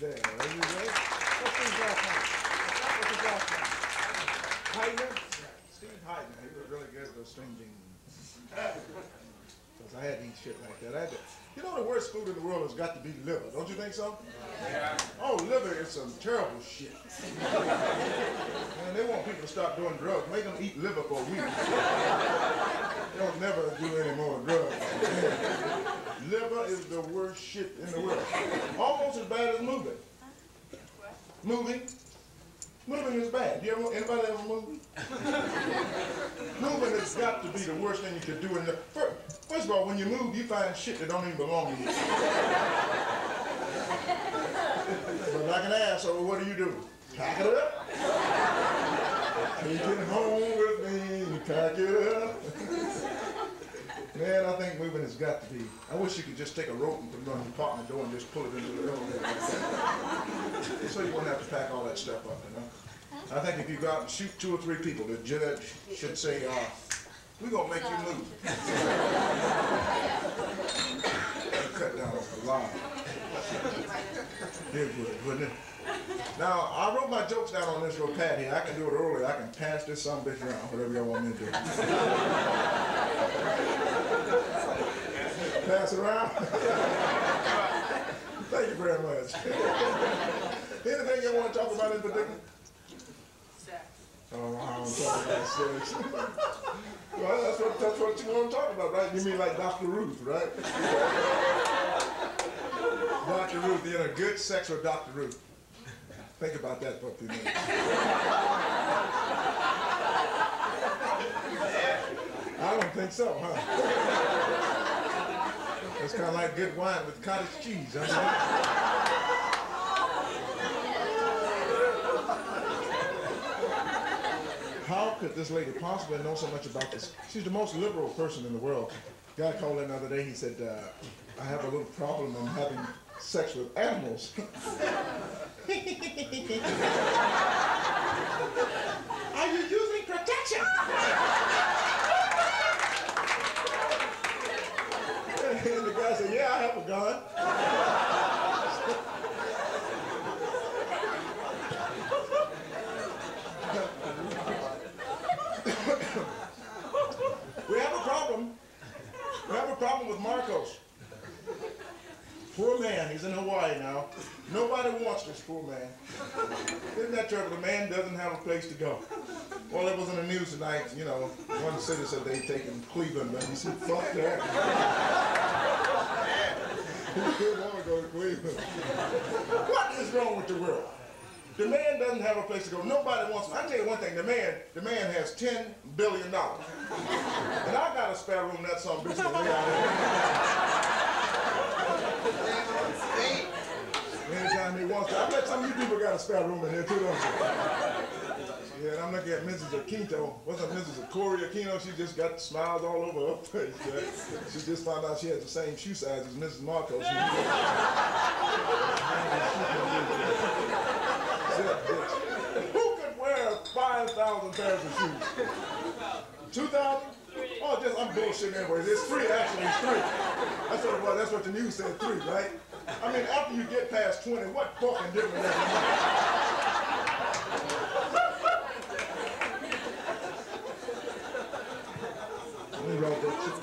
there. There you go. What's his last name? What's his last name? Heidner? Steve Heidner. He was really good at those stringing. Because I had to eat shit like that. I had to, you know, the worst food in the world has got to be liver. Don't you think so? Yeah. Oh, liver is some terrible shit. Man, they want people to stop doing drugs. Make them eat liver for a week. They'll never do any more drugs. Liver is the worst shit in the world. Almost as bad as moving. Moving? Moving is bad. Anybody ever move? Moving has got to be the worst thing you could do. First of all, when you move, you find shit that don't even belong to you. But like an asshole, what do? Pack it up. Take it home with me. Pack it up. Man, I think moving has got to be. I wish you could just take a rope and put it on the apartment door and just pull it into the elevator like that. So you wouldn't have to pack all that stuff up, you know. I think if you go out and shoot 2 or 3 people, the judge should say, we're going to make you move. Cut down a lot. It would, wouldn't it? Now, I wrote my jokes down on this little pad here. I can do it early. I can pass this some bitch around, whatever y'all want me to do. Pass it around? Thank you very much. Anything you want to talk about in particular? Sex. Oh, I don't talk about sex. Well, that's what you want to talk about, right? You mean like Dr. Ruth, right? Dr. Ruth, you're in a good sex with Dr. Ruth. Think about that for a few minutes. I don't think so, huh? It's kind of like good wine with cottage cheese, huh? How could this lady possibly know so much about this? She's the most liberal person in the world. A guy called in the other day, he said, I have a little problem. I'm having sex with animals. Are you using protection? And the guy said, yeah, I have a gun. We have a problem. We have a problem with Marcos. Poor man, he's in Hawaii now. Nobody wants this poor man. Isn't that terrible? The man doesn't have a place to go. Well, it was in the news tonight, you know, one city said they'd taken Cleveland, but he said, fuck that. Who could want to go to Cleveland? What is wrong with the world? The man doesn't have a place to go. Nobody wants him. I tell you one thing, the man has $10 billion. And I got a spare room, that's some bitch to lay out here. Anytime he wants to. I bet some of you people got a spare room in here too, don't you? Yeah, and I'm looking at Mrs. Aquino. What's up, Mrs. Corey Aquino? She just got smiles all over her face. Right? She just found out she has the same shoe size as Mrs. Marcos. Who could wear 5,000 pairs of shoes? 2,000? Oh, just I'm bullshitting anyway. It's 3 actually. It's 3. That's what it was. That's what the news said. 3, right? I mean, after you get past 20, what fucking difference does it make? Let me write that shit.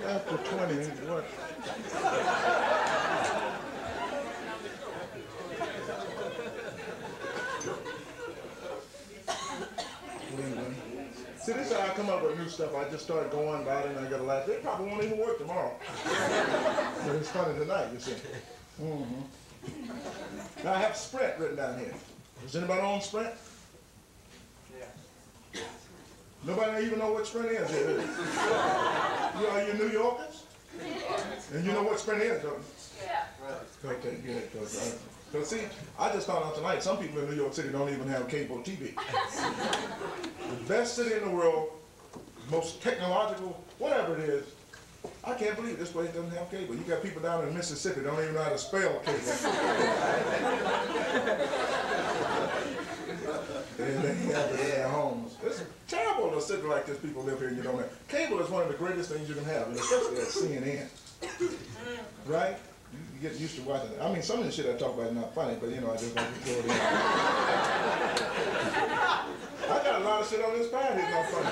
After 20, what? See, this is how I come up with new stuff. I just start going about it and I got to laugh. It probably won't even work tomorrow. But it's funny tonight, you see. Now I have Sprint written down here. Does anybody own Sprint? Yeah. Nobody even know what Sprint is here. Are you New Yorkers? And you know what Sprint is, don't you? Yeah. Okay, good. Because see, I just found out tonight, some people in New York City don't even have cable TV. The best city in the world, most technological, whatever it is, I can't believe this place doesn't have cable. You got people down in Mississippi don't even know how to spell cable. And they have it in their homes. It's terrible know in a city like this, people live here and you don't have. Cable is one of the greatest things you can have, and especially at CNN. Right? You get used to watching it. I mean, some of the shit I talk about is not funny, but you know, I just like to throw it in. I got a lot of shit on this pad that's not funny.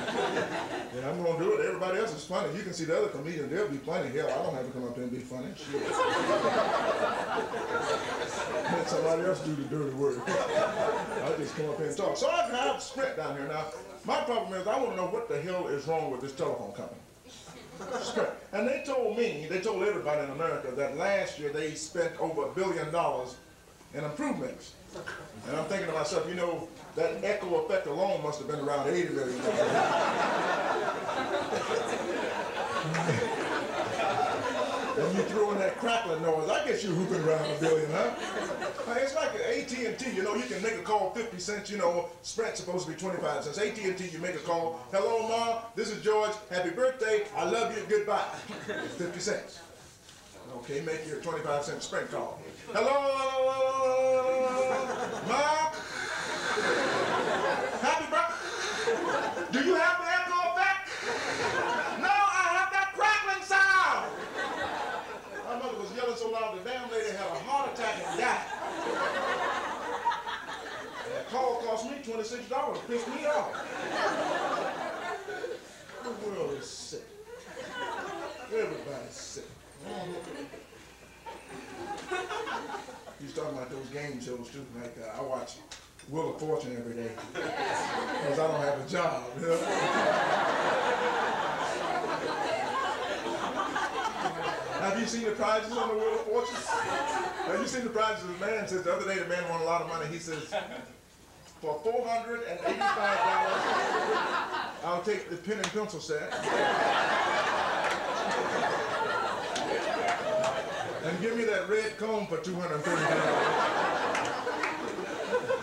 And I'm going to do it. Everybody else is funny. You can see the other comedians, they'll be funny. Hell, I don't have to come up here and be funny. Shit. Let somebody else do the dirty work. I just come up here and talk. So I have Sprint down here. Now, my problem is I want to know what the hell is wrong with this telephone company. Sprint. And they told me, they told everybody in America that last year they spent over $1 billion in improvements. And I'm thinking to myself, you know, that echo effect alone must have been around $80 million. And you throw in that crackling noise, I guess you're hooping around $1 billion, huh? It's like AT&T, you know, you can make a call 50 cents, you know, Sprint's supposed to be 25 cents. AT&T, you make a call, hello, Ma, this is George, happy birthday, I love you, goodbye. 50 cents. Okay, make your 25-cent Sprint call. Hello, Ma, happy birthday. Do you have the echo effect? No, I have that crackling sound. My mother was yelling so loud, the damn lady had a heart attack and died. That call cost me $26, pissed me off. The world is sick. Everybody's sick. He's talking about those game shows too. Like I watch Wheel of Fortune every day because I don't have a job. You know? Have you seen the prizes on the Wheel of Fortune? Have you seen the prizes? The man says the other day the man won a lot of money. He says, for $485, I'll take the pen and pencil set. And give me that red comb for $230.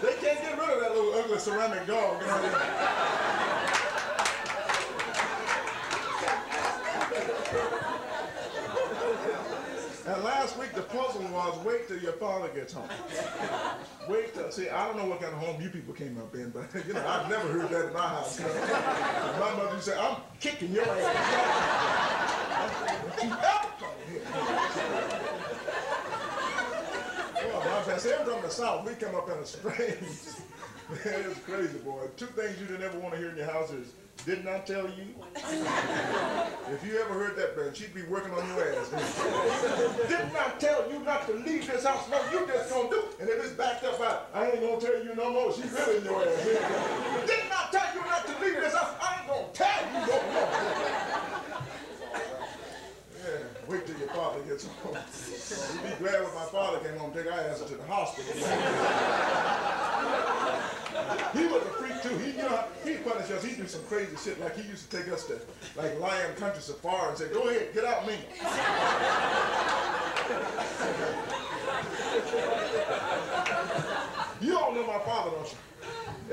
They can't get rid of that little ugly ceramic dog. You know? And last week the puzzle was wait till your father gets home. Wait till, see, I don't know what kind of home you people came up in, but you know, I've never heard that in my house. You know? My mother used to say, I'm kicking your ass. Don't you ever come here. I said, I'm from the South. We come up in the Springs. Man, it's crazy, boy. Two things you didn't ever want to hear in your house is, didn't I tell you? If you ever heard that, man, she'd be working on your ass. Didn't I tell you not to leave this house? No, you just gonna do it. And if it's backed up by, I ain't gonna tell you no more. She's really in your ass. Didn't I tell you not to leave this house? I ain't gonna tell you no more. Yeah, wait till your father gets home. You'd be glad when my father came home and take our asses to the hospital. He was a freak too. He, you know, he'd punish us. He'd do some crazy shit. Like he used to take us to like Lion Country Safari and say, go ahead, get out me. You all know my father, don't you?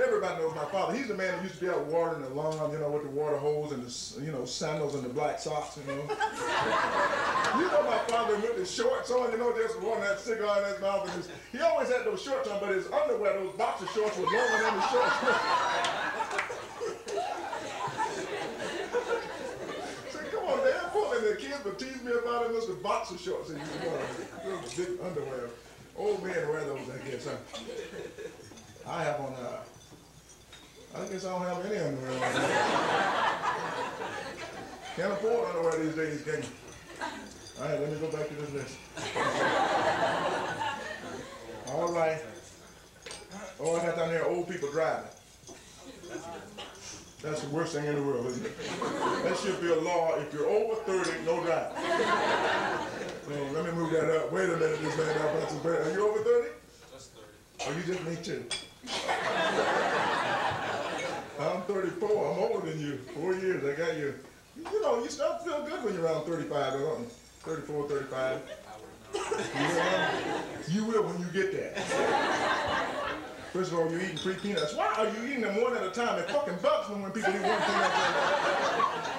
Everybody knows my father. He's the man that used to be out watering the lawn, you know, with the water hose and the, you know, sandals and the black socks, you know. You know my father with his shorts on, you know, just one that cigar in his mouth. And he always had those shorts on, but his underwear, those boxer shorts, were longer than his shorts. So come on, damn, and the kids would tease me about it. Those boxer shorts and those big underwear. Old men wear those, I guess. I have on, I guess I don't have any underwear on. Can't afford underwear these days, can you? All right, let me go back to this list. All right. Oh, I got down there old people driving. That's the worst thing in the world, isn't it? That should be a law. If you're over 30, no driving. So let me move that up. Wait a minute, this man up. Are you over 30? Just 30. Oh, you just me too. I'm 34. I'm older than you. 4 years. I got you. You know, you start to feel good when you're around 35, don't you? 34, 35. You will when you get there. First of all, you're eating free peanuts. Why are you eating them one at a time? It fucking bugs me when people eat one peanut.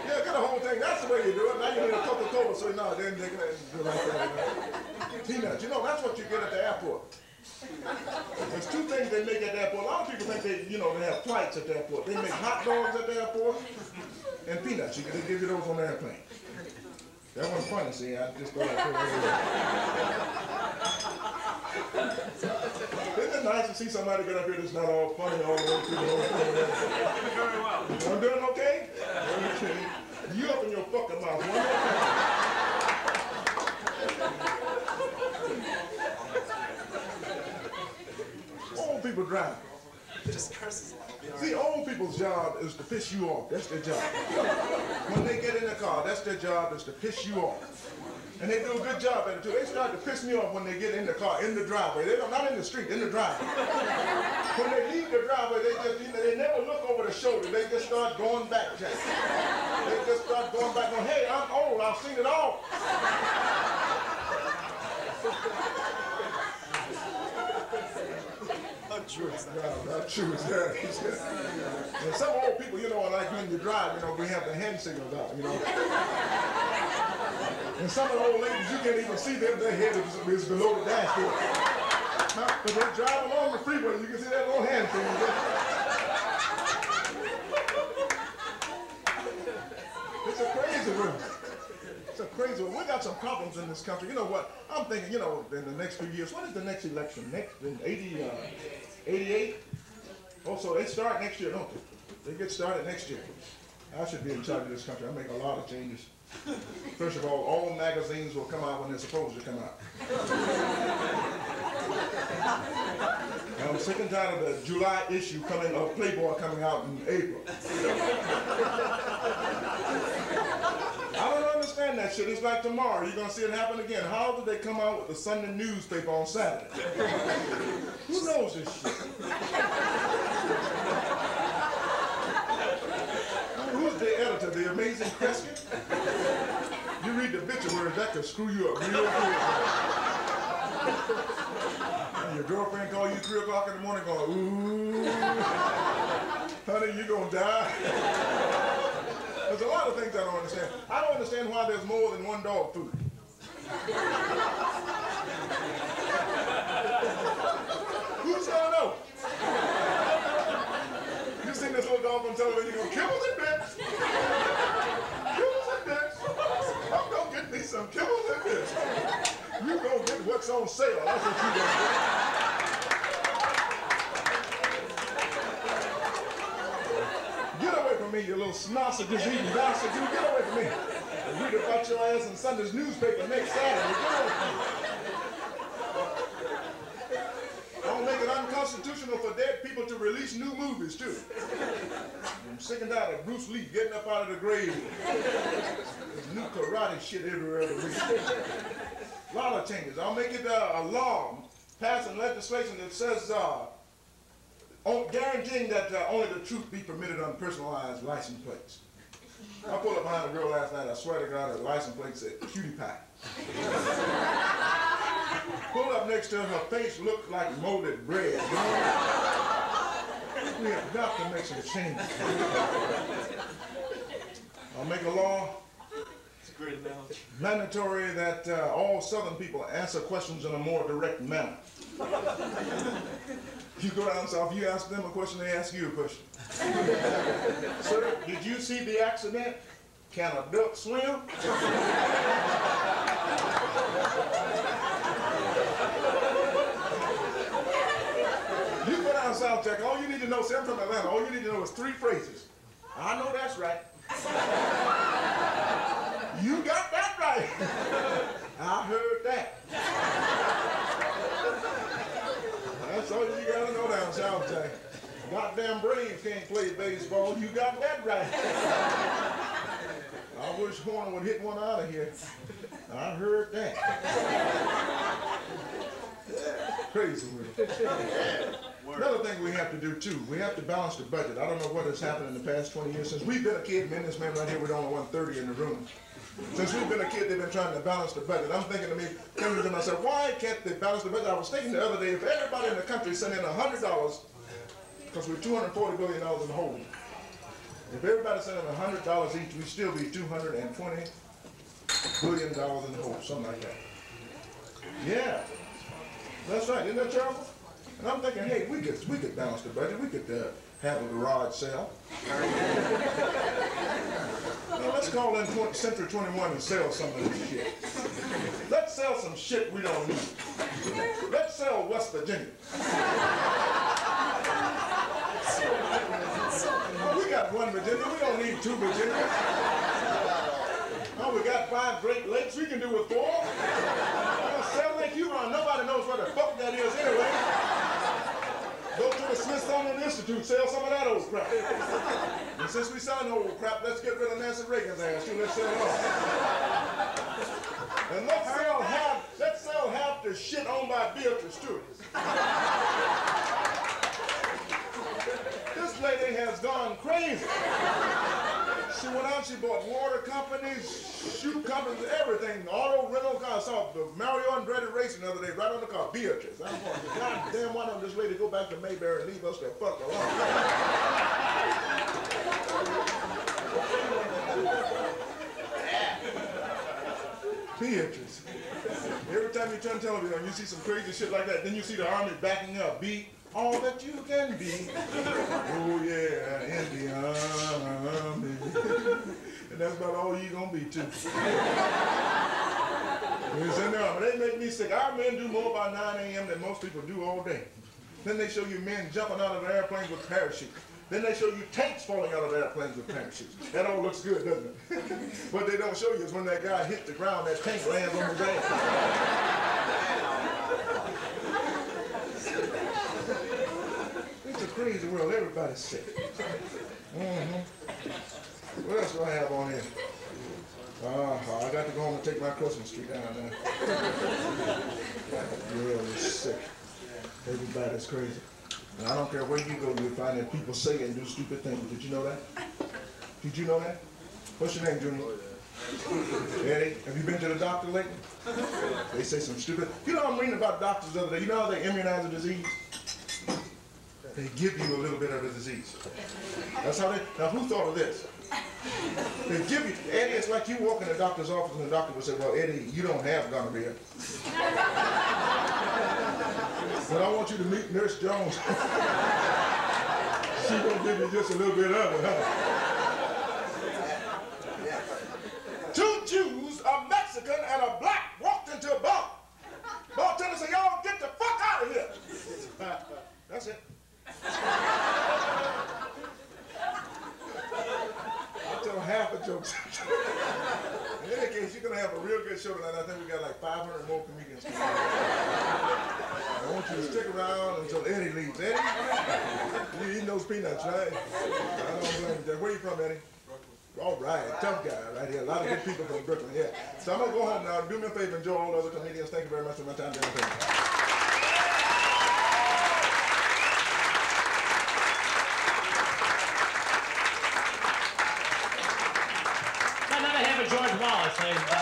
Yeah, get the whole thing. That's the way you do it. Now you need a Coca-Cola, so no, then they can do like that. Peanuts. You know, that's what you get at the airport. There's two things they make at the airport. A lot of people think they have flights at the airport. They make hot dogs at the airport and peanuts. They give you those on the airplane. That wasn't funny, see, I just thought I'd Isn't it nice to see somebody get up here that's not all funny all the way through the whole thing? Very well. I'm doing okay? Okay. You open your fucking mouth one more time. Old people drive. Just curses. See, old people's job is to piss you off. That's their job. When they get in the car, that's their job, is to piss you off. And they do a good job at it too. They start to piss me off when they get in the car, in the driveway. They're not in the street, in the driveway. When they leave the driveway, they never look over the shoulder. They just start going back, Jack. They just start going back going, hey, I'm old, I've seen it all. Not true is that. And some old people, like when you drive, we have the hand signals out, And some of the old ladies, you can't even see them, their head is below the dashboard. But they drive along the freeway, you can see that little hand signal. It's a crazy world. It's a crazy world. We got some problems in this country. You know what? I'm thinking, in the next few years, when is the next election? Next, in 88? Oh, so they start next year, don't they? They get started next year. I should be in charge of this country. I make a lot of changes. First of all magazines will come out when they're supposed to come out. I'm sick and tired of the July issue of Playboy coming out in April. I don't understand that shit. It's like tomorrow. You're going to see it happen again. How did they come out with the Sunday newspaper on Saturday? Who knows this shit? Who's the editor? The Amazing Kreskin? You read the obituaries, that could screw you up real good. And your girlfriend call you 3 o'clock in the morning going, ooh, honey, you gonna die? There's a lot of things I don't understand. I don't understand why there's more than one dog food. Who's gonna know? You seen this little dog on television, you go, kibbles and bits. Kibbles and bits. I'm gonna get me some kibbles and bits. You gonna get what's on sale. That's what you gonna get. Get away from me, you little sausages eating bastard. You get away from me. And read about your ass in Sunday's newspaper next Saturday. Get away from me. I'll make it unconstitutional for dead people to release new movies, too. I'm sick and tired of Bruce Lee getting up out of the grave. There's new karate shit everywhere every week. A lot of changes. I'll make it a law, passing legislation that says, guaranteeing that only the truth be permitted on personalized license plates. I pulled up behind a girl last night, I swear to God, her license plate said cutie pie. Pulled up next to her, her face looked like molded bread. We have got to make some changes. I'll make a law. It's a great analogy. Mandatory that all Southern people answer questions in a more direct manner. You go down south, you ask them a question, they ask you a question. Sir, did you see the accident? Can a duck swim? You go down south, Jack, all you need to know, see, I'm from Atlanta, all you need to know is 3 phrases. I know that's right. You got that right. I heard that. That's all you gotta know down south, Jack. Goddamn Braves can't play baseball. You got that right. I wish Horner would hit one out of here. I heard that. Crazy with it. Another thing we have to do too, we have to balance the budget. I don't know what has happened in the past 20 years. Since we've been a kid, me and this man right here, we're only 130 in the room. Since we've been a kid, they've been trying to balance the budget. I'm thinking to myself, why can't they balance the budget? I was thinking the other day, if everybody in the country sent in $100, because we're $240 billion in the hole. If everybody sent in $100 each, we'd still be $220 billion in the hole, something like that. Yeah. That's right, isn't that terrible? And I'm thinking, hey, we could balance the budget. We could have a garage sale. Now, let's call in Century 21 and sell some of this shit. Let's sell some shit we don't need. Let's sell West Virginia. We got one Virginia. We don't need two Virginias. Oh, we got 5 Great Lakes. We can do with 4. Sell Lake Huron. Nobody knows what the fuck that is anyway. Go to the Smithsonian Institute, sell some of that old crap. And since we selling old crap, let's get rid of Nancy Reagan's ass too. Let's sell it all. And let's sell half the shit owned by Beatrice too. This lady has gone crazy. She went out, she bought water companies, shoe companies, everything, auto rental cars. I saw the Mario Andretti racing the other day, right on the car, Beatrice. I'm going, God damn, why don't this lady go back to Mayberry and leave us the fuck alone? Beatrice. Every time you turn television on, you see some crazy shit like that. Then you see the army backing up, be all that you can be. Oh yeah, Indian Army. And that's about all you gonna be too. It's in there, but they make me sick. Our men do more by 9 a.m. than most people do all day. Then they show you men jumping out of airplanes with parachutes. Then they show you tanks falling out of airplanes with parachutes. That all looks good, doesn't it? What they don't show you is when that guy hits the ground, that tank lands on his ass. It's a crazy world. Everybody's sick. What else do I have on here? I got to go home and take my Christmas tree down there. The world is sick. Everybody's crazy. And I don't care where you go, you'll find that people say and do stupid things. Did you know that? Did you know that? What's your name, Junior? Eddie, have you been to the doctor lately? They say some stupid... You know, I'm reading about doctors the other day. You know how they immunize a disease? They give you a little bit of the disease. That's how they... Now, who thought of this? They give you... Eddie, it's like you walk in the doctor's office and the doctor will say, well, Eddie, you don't have gonorrhea. But I want you to meet Nurse Jones. She's going to give you just a little bit of it, huh? 2 Jews, a Mexican, and a black walked into a bar. Bartender said, y'all get the fuck out of here. That's it. I'll tell half the jokes. In any case, you're going to have a real good show tonight. I think we got like 500 more comedians tonight. I want you to stick around until Eddie leaves. Eddie, you eating those peanuts, right? I don't blame you. Where you from, Eddie? All right, tough guy right here. A lot of good people from Brooklyn, yeah. So I'm going to go home now. Do me a favor, enjoy all the other comedians. Thank you very much for my time. Another hand for George Wallace, ladies and gentlemen.